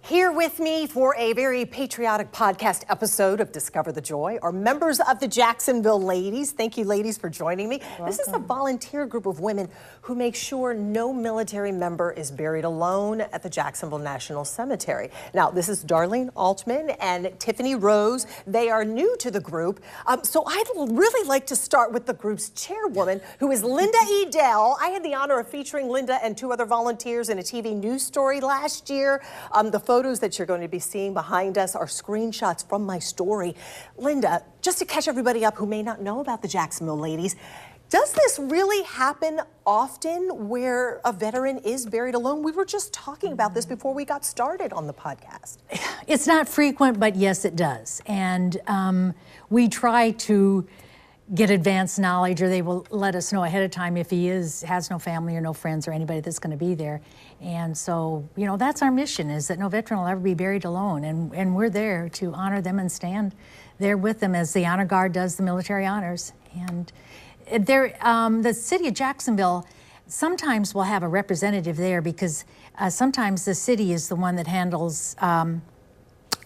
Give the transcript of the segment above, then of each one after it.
Here with me for a very patriotic podcast episode of Discover the Joy are members of the Jacksonville Ladies. Thank you, ladies, for joining me. Welcome. This is a volunteer group of women who make sure no military member is buried alone at the Jacksonville National Cemetery. Now, this is Darlene Altman and Tiffany Rose. They are new to the group, so I'd really like to start with the group's chairwoman, who is Linda Edel. I had the honor of featuring Linda and two other volunteers in a TV news story last year. The photos that you're going to be seeing behind us are screenshots from my story. Linda, just to catch everybody up who may not know about the Jacksonville Ladies, does this really happen often where a veteran is buried alone? We were just talking about this before we got started on the podcast. It's not frequent, but yes, it does. And we try to get advanced knowledge, or they will let us know ahead of time if he has no family or no friends or anybody that's going to be there. And so, you know, that's our mission, is that no veteran will ever be buried alone. And we're there to honor them and stand there with them as the Honor Guard does the military honors. And the city of Jacksonville sometimes will have a representative there because sometimes the city is the one that handles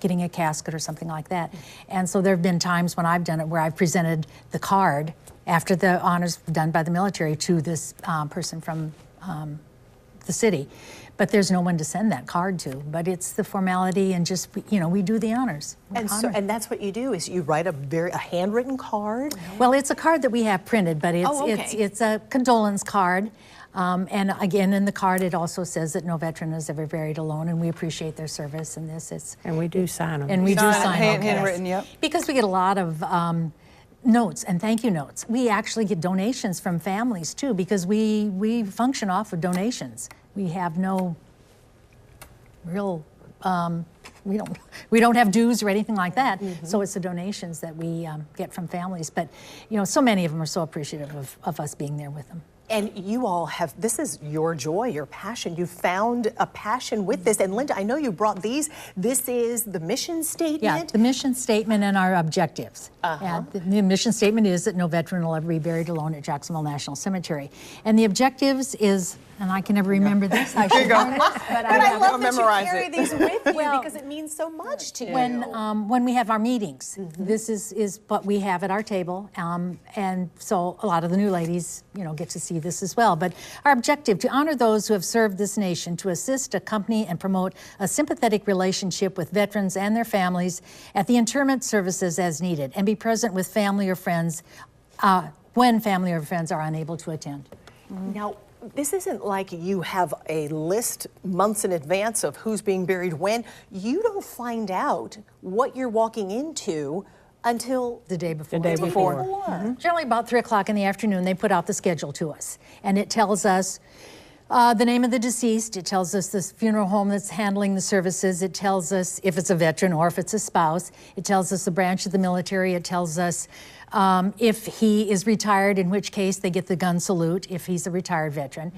getting a casket or something like that. And so there have been times when I've done it where I've presented the card after the honors done by the military to this person from the city. But there's no one to send that card to. But it's the formality and just, you know, we do the honors. And that's what you do, is you write a handwritten card? Well, it's a card that we have printed, but it's a condolence card. And again, in the card, it also says that no veteran is ever buried alone, and we appreciate their service in this. And we do sign them. And we do sign them. Handwritten, yep. Because we get a lot of notes and thank you notes. We actually get donations from families too, because we function off of donations. We have no real, we don't have dues or anything like that. Mm-hmm. So it's the donations that we get from families. But, you know, so many of them are so appreciative of us being there with them. And you all have, this is your joy, your passion. You found a passion with this. And Linda, I know you brought these. This is the mission statement? Yeah, the mission statement and our objectives. The mission statement is that no veteran will ever be buried alone at Jacksonville National Cemetery. And the objectives is, and I can never remember this. I should know this, but I love that you carry these with you because it means so much to you. When we have our meetings, this is what we have at our table. And so a lot of the new ladies, you know, get to see this as well. But our objective, to honor those who have served this nation, to assist, accompany, and promote a sympathetic relationship with veterans and their families at the interment services as needed, and be present with family or friends when family or friends are unable to attend. Now, this isn't like you have a list months in advance of who's being buried when. You don't find out what you're walking into until the day before. The day before. Mm-hmm. Generally about 3 o'clock in the afternoon, they put out the schedule to us. And it tells us the name of the deceased. It tells us the funeral home that's handling the services. It tells us if it's a veteran or if it's a spouse. It tells us the branch of the military. It tells us if he is retired, in which case they get the gun salute if he's a retired veteran.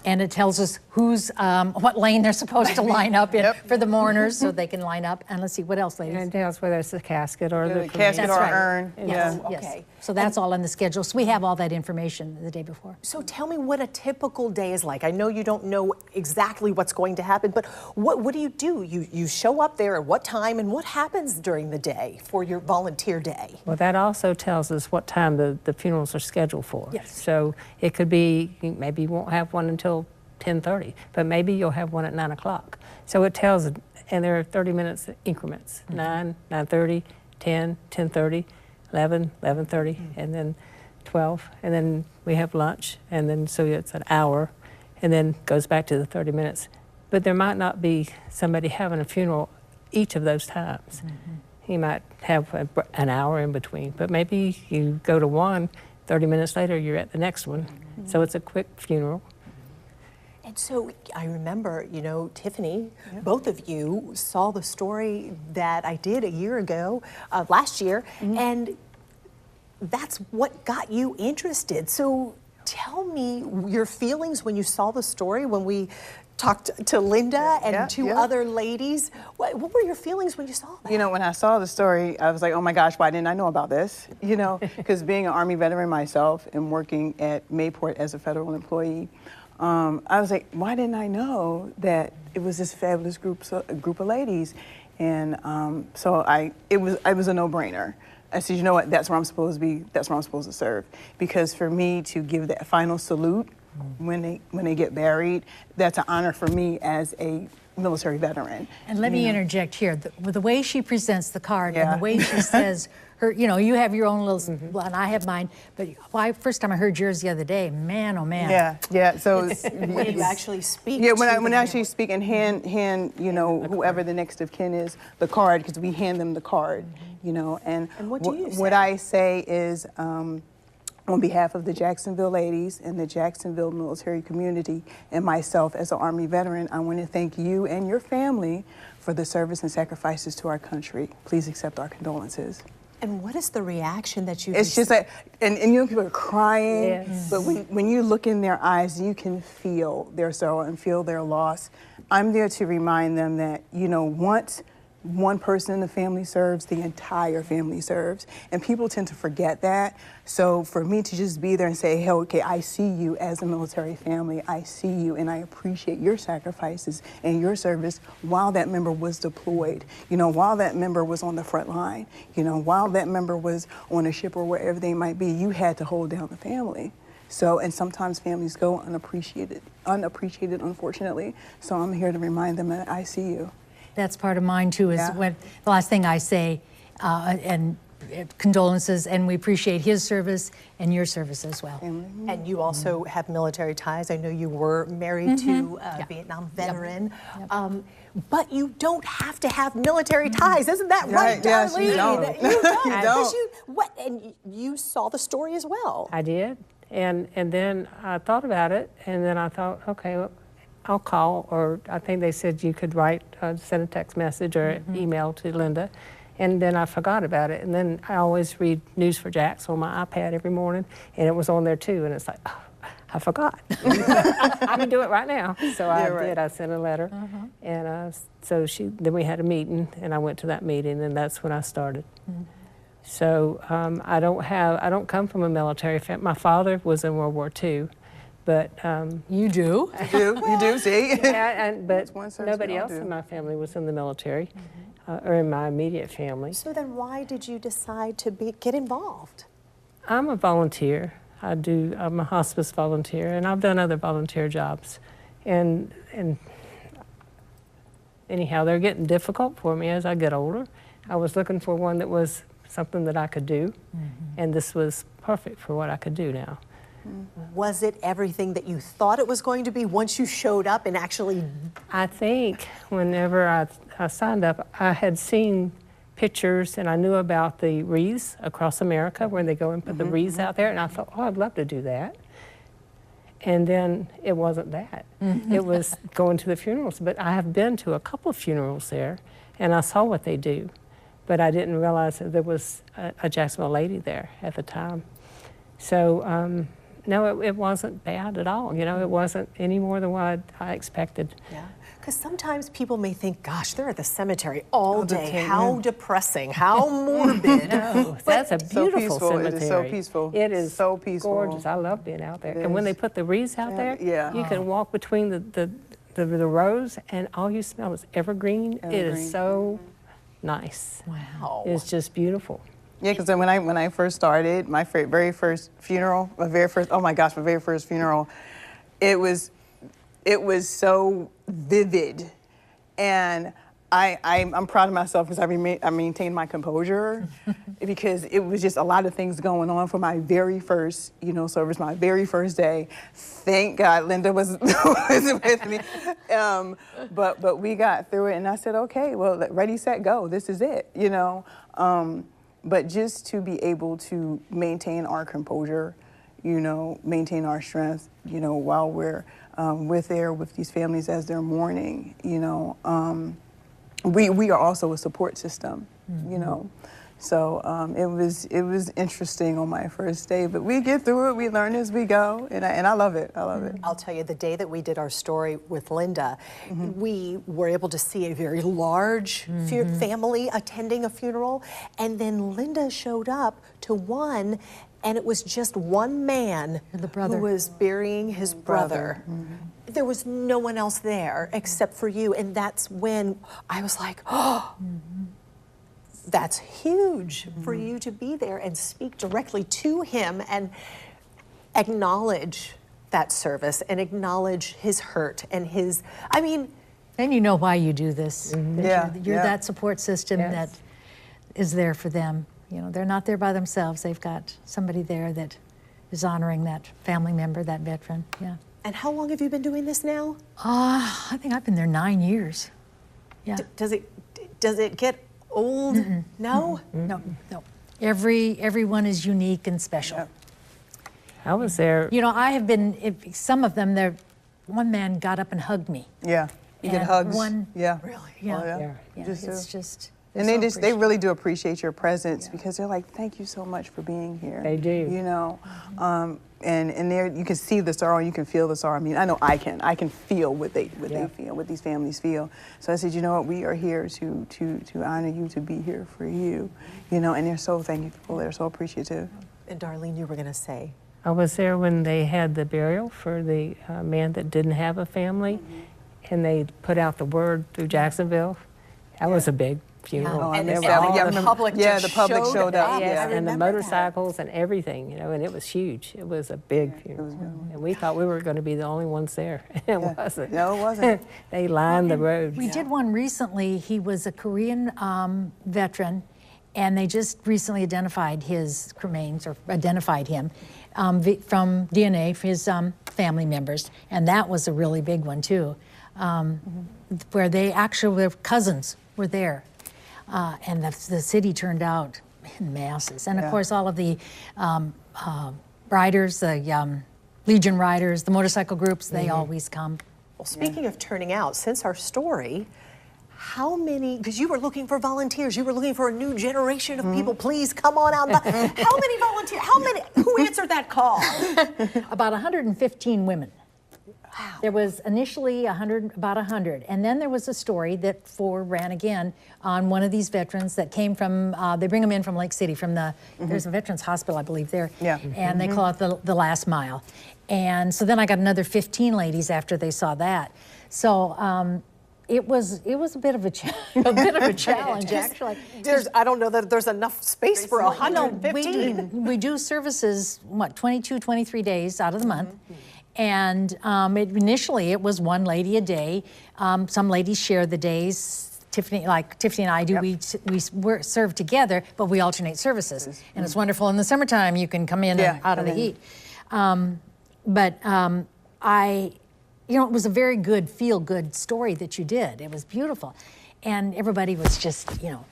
And it tells us what lane they're supposed to line up in for the mourners, so they can line up. And let's see, what else, ladies? And it tells whether it's the casket or the casket or right. urn. Yes, Yeah. yes. Okay. So that's all in the schedule. So we have all that information the day before. So tell me what a typical day is like. I know you don't know exactly what's going to happen, but what do? You show up there at what time, and what happens during the day for your volunteer day? Well, that also tells us what time the funerals are scheduled for. Yes. So it could be, maybe you won't have one until 10:30, but maybe you'll have one at 9 o'clock. So it tells, and there are 30 minutes increments, 9, 9:30, 10, 10:30, 11, 11:30, and then 12, and then we have lunch, and then so it's an hour, and then goes back to the 30 minutes. But there might not be somebody having a funeral each of those times. He might have an hour in between, but maybe you go to one, 30 minutes later you're at the next one. So it's a quick funeral. And so I remember, you know, Tiffany, both of you saw the story that I did a year ago, last year, and that's what got you interested. So tell me your feelings when you saw the story, when we talked to Linda and two other ladies. What were your feelings when you saw that? You know, when I saw the story, I was like, oh my gosh, why didn't I know about this? You know, because being an Army veteran myself and working at Mayport as a federal employee, I was like, why didn't I know that it was this fabulous group of ladies? And so it was a no-brainer. I said, you know what, that's where I'm supposed to be, that's where I'm supposed to serve. Because for me to give that final salute when they get buried, that's an honor for me as a military veteran. And let me interject here. The way she presents the card and Yeah. the way she says her, you have your own little, and I have mine, but first time I heard yours the other day, man, oh man. Yeah. So When you actually speak. yeah, when I actually speak and hand whoever the next of kin is the card, because we hand them the card, And what do you say? What I say is, on behalf of the Jacksonville ladies and the Jacksonville military community and myself as an Army veteran, I want to thank you and your family for the service and sacrifices to our country. Please accept our condolences. And what is the reaction that you It's just like, and people are crying, Yes. but when you look in their eyes, you can feel their sorrow and feel their loss. I'm there to remind them that, once one person in the family serves, the entire family serves. And people tend to forget that. So for me to just be there and say, hey, okay, I see you as a military family. I see you and I appreciate your sacrifices and your service while that member was deployed, while that member was on the front line, while that member was on a ship or wherever they might be, you had to hold down the family. So, and sometimes families go unappreciated, unfortunately. So I'm here to remind them that I see you. That's part of mine too, is Yeah. when the last thing I say, and condolences, and we appreciate his service and your service as well. And you also have military ties. I know you were married to a Vietnam veteran. But you don't have to have military ties. Isn't that right, Yes, Darlene? you don't. You don't. You Because don't. and you saw the story as well. I did. And then I thought about it, and then I thought, okay, well, I'll call, or I think they said you could send a text message or email to Linda. And then I forgot about it. And then I always read News for Jacks on my iPad every morning, and it was on there too. And it's like, oh, I forgot. I can do it right now. So I did. I sent a letter. And then we had a meeting, and I went to that meeting, and that's when I started. So I don't come from a military family. My father was in World War II. But You do? You do, see? but one service nobody we all else do. in my family was in the military, or in my immediate family. So then why did you decide to get involved? I'm a volunteer. I'm a hospice volunteer, and I've done other volunteer jobs. And anyhow, they're getting difficult for me as I get older. I was looking for one that was something that I could do, and this was perfect for what I could do now. Was it everything that you thought it was going to be once you showed up and actually? I think whenever I signed up, I had seen pictures and I knew about the wreaths across America where they go and put the wreaths out there, and I thought, oh, I'd love to do that. And then it wasn't that. It was going to the funerals. But I have been to a couple of funerals there, and I saw what they do. But I didn't realize that there was a Jacksonville lady there at the time. So, no, it wasn't bad at all. It wasn't any more than what I expected. Yeah. Because sometimes people may think, gosh, they're at the cemetery all day. day, How depressing, how morbid. No, that's a beautiful peaceful. cemetery. It is so peaceful. It is so peaceful. gorgeous. I love being out there. It And when they is. put the wreaths out there, you can walk between the rows, and all you smell is evergreen. It Evergreen. is so nice. Wow. It's just beautiful. Yeah, because when I first started, my very first funeral, my very first funeral, it was so vivid, and I'm proud of myself because I maintained my composure because it was just a lot of things going on for my very first service, my very first day. Thank God Linda was with me, but we got through it, and I said, okay, well, ready, set, go. This is it, But just to be able to maintain our composure, maintain our strength, while we're with these families as they're mourning, we are also a support system, So it was interesting on my first day, but we get through it. We learn as we go, and I love it. I love it. I'll tell you, the day that we did our story with Linda, we were able to see a very large family attending a funeral, and then Linda showed up to one, and it was just one man The brother. who was burying his brother. There was no one else there except for you, and that's when I was like, oh, that's huge for you to be there and speak directly to him and acknowledge that service and acknowledge his hurt and his, I mean, And you know why you do this. That Yeah, you're yeah. that support system Yes. that is there for them. You know, they're not there by themselves. They've got somebody there that is honoring that family member, that veteran. Yeah. and how long have you been doing this now? I think I've been there 9 years. Yeah. Does it get old? No? No, no. Everyone is unique and special. Yeah. I was there. You know, I have been, some of them, one man got up and hugged me. Yeah. You get And hugs. one- Yeah. Really? Yeah. Oh, yeah. Yeah. Yeah, Just, it's just. and they're they so they really do appreciate your presence because they're like, thank you so much for being here. They do. You know, and there you can see the sorrow, you can feel the sorrow. I mean, I know I can feel what they feel, what these families feel. So I said, you know what, we are here to honor you, to be here for you. You know, and they're so thankful, they're so appreciative. And Darlene, you were going to say. I was there when they had the burial for the man that didn't have a family, and they put out the word through Jacksonville. That was a big funeral. Oh, I And missed and that one. all Yeah, I the remember- public yeah, just the public showed up, up. yeah. I Yes, and the remember that. motorcycles and everything, you know, and it was huge. It was a big funeral. And we thought we were going to be the only ones there. It wasn't. No, it wasn't. They lined the road. We did one recently. He was a Korean veteran, and they just recently identified his remains, or identified him from DNA for his family members, and that was a really big one too, where they actually, their cousins were there, and the city turned out in masses, and of Yeah. course all of the riders, the Legion riders, the motorcycle groups, they always come. Well, speaking of turning out, since our story, how many, because you were looking for volunteers, you were looking for a new generation of people, please come on out. How many volunteers, who answered that call? About 115 women. Wow. There was initially about 100, and then there was a story that ran again on one of these veterans that came from, they bring them in from Lake City, from there's a veterans hospital, I believe, there. Yeah. And they call it the last mile. And so then I got another 15 ladies after they saw that. So it was a bit of a challenge, actually. I don't know that there's enough space for 115. We do services, 22, 23 days out of the month. And initially it was one lady a day. Some ladies share the days. Tiffany and I do, we serve together, but we alternate services. And it's wonderful in the summertime, you can come in and out of the heat. You know, it was a very good, feel-good story that you did. It was beautiful. And everybody was just, you know,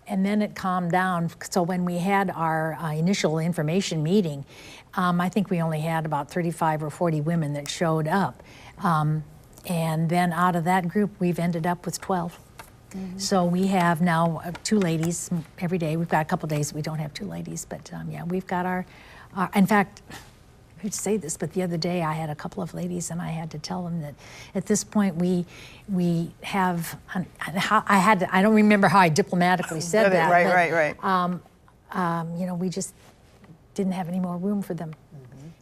and then it calmed down. So when we had our initial information meeting, I think we only had about 35 or 40 women that showed up. And then out of that group, we've ended up with 12. So we have now 2 ladies every day. We've got a couple days we don't have 2 ladies, but yeah, we've got our in fact, I hate to say this, but the other day I had a couple of ladies and I had to tell them that at this point we have, I don't remember how I diplomatically said that. Right. You know, we just didn't have any more room for them.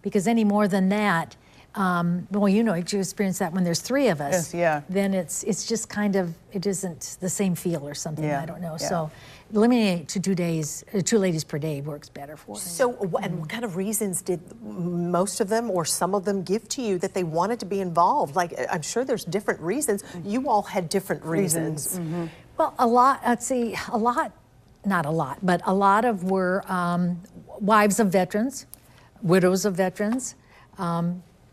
Because any more than that, well, you know, you experience that when there's 3 of us. Yes, yeah. Then it's just kind of, it isn't the same feel or something, Yeah, I don't know. yeah. So eliminating it to 2 days, 2 ladies per day works better for us. So, and what kind of reasons did most of them or some of them give to you that they wanted to be involved? Like, I'm sure there's different reasons. You all had different reasons. Well, a lot, not a lot, but a lot of were wives of veterans, widows of veterans,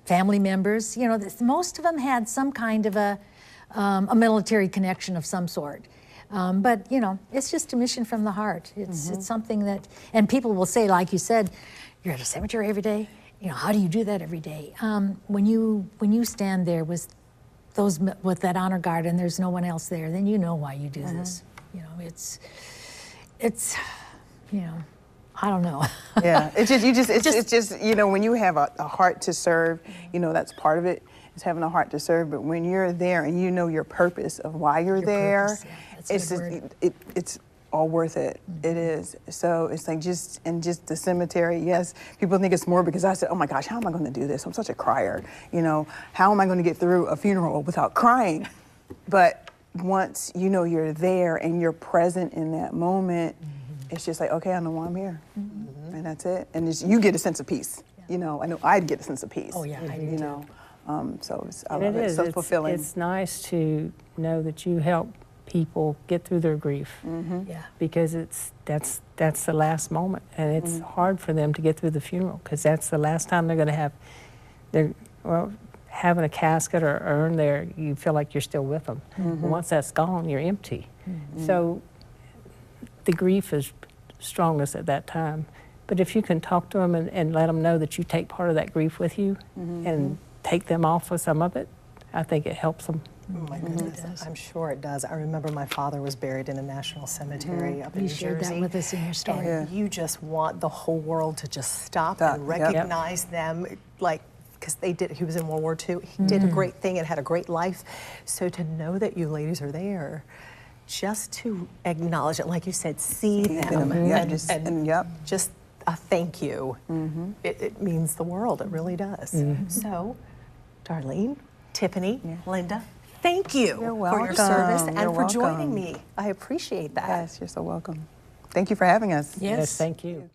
family members. You know, most of them had some kind of a military connection of some sort. But, you know, it's just a mission from the heart. It's something that, and people will say, like you said, you're at a cemetery every day. You know, how do you do that every day? When you stand there with that honor guard and there's no one else there, then you know why you do this. You know, it's, you know, I don't know. Yeah, it's just, you know, when you have a heart to serve, you know, that's part of it, is having a heart to serve. But when you're there and you know your purpose of why you're there, purpose, yeah, that's a it's good just, it's all worth it. It is. So it's like just the cemetery. Yes, people think it's more because I said, oh my gosh, how am I going to do this? I'm such a crier. You know, how am I going to get through a funeral without crying? But once you know you're there and you're present in that moment, it's just like, okay, I know why I'm here, and that's it. And you get a sense of peace. You know, I know I'd get a sense of peace. Oh yeah, I do You too. know, so I And love it. is. So fulfilling. It's nice to know that you help people get through their grief Yeah. because that's the last moment, and it's hard for them to get through the funeral because that's the last time they're going to have having a casket or urn there. You feel like you're still with them. But once that's gone, you're empty. So the grief is strongest at that time. But if you can talk to them and let them know that you take part of that grief with you and take them off of some of it, I think it helps them. Oh my goodness, I'm sure it does. I remember my father was buried in a national cemetery up in You New shared Jersey. that with us in your story. And you just want the whole world to just stop Stop, and yep. recognize them, like, because he was in World War II. He did a great thing and had a great life. So to know that you ladies are there, just to acknowledge it, like you said, see them, Yeah, and yep. just a thank you. It means the world. It really does. So, Darlene, Tiffany, Linda, thank you You're for your service and You're for joining welcome. me. I appreciate that. Yes, you're so welcome. Thank you for having us. Yes. Yes, thank you.